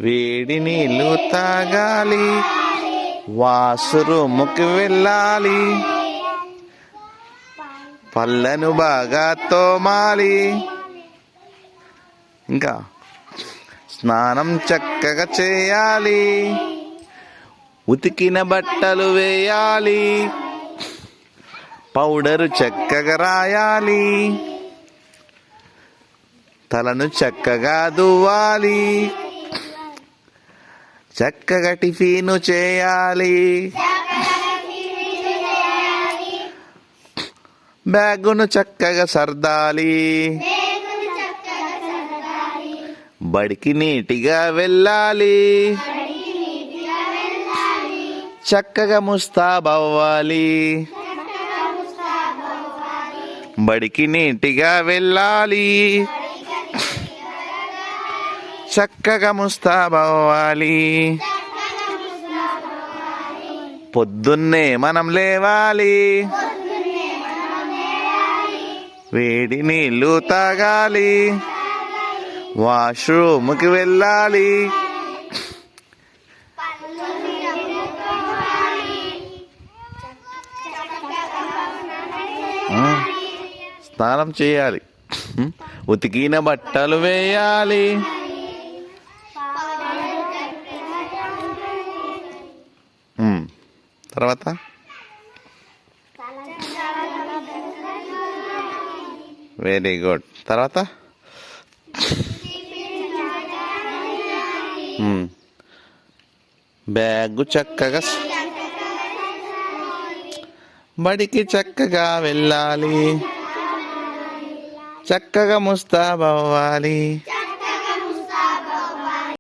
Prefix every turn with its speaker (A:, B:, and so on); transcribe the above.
A: వేడి నీళ్ళు తాగాలి, వాష్రూమ్కి వెళ్ళాలి, పళ్ళను బాగా తోమాలి, ఇంకా స్నానం చక్కగా చేయాలి, ఉతికిన బట్టలు వేయాలి, పౌడరు చక్కగా రాయాలి, తలను చక్కగా దువ్వాలి, చక్కగా టిఫిను చేయాలి, బ్యాగును చక్కగా సర్దాలి, బడికి నీటిగా వెళ్ళాలి, చక్కగా ముస్తాబవ్వాలి, బడికి నీటిగా వెళ్ళాలి, చక్కగా ముస్తాబవ్వాలి. పొద్దున్నే మనం లేవాలి, వేడి నీళ్ళు తాగాలి, వాష్రూమ్కి వెళ్ళాలి, స్నానం చేయాలి, ఉతికిన బట్టలు వేయాలి, తర్వాత వెరీ గుడ్. తర్వాత బ్యాగు చక్కగా బడికి చక్కగా వెళ్ళాలి, చక్కగా ముస్తాబవ్వాలి.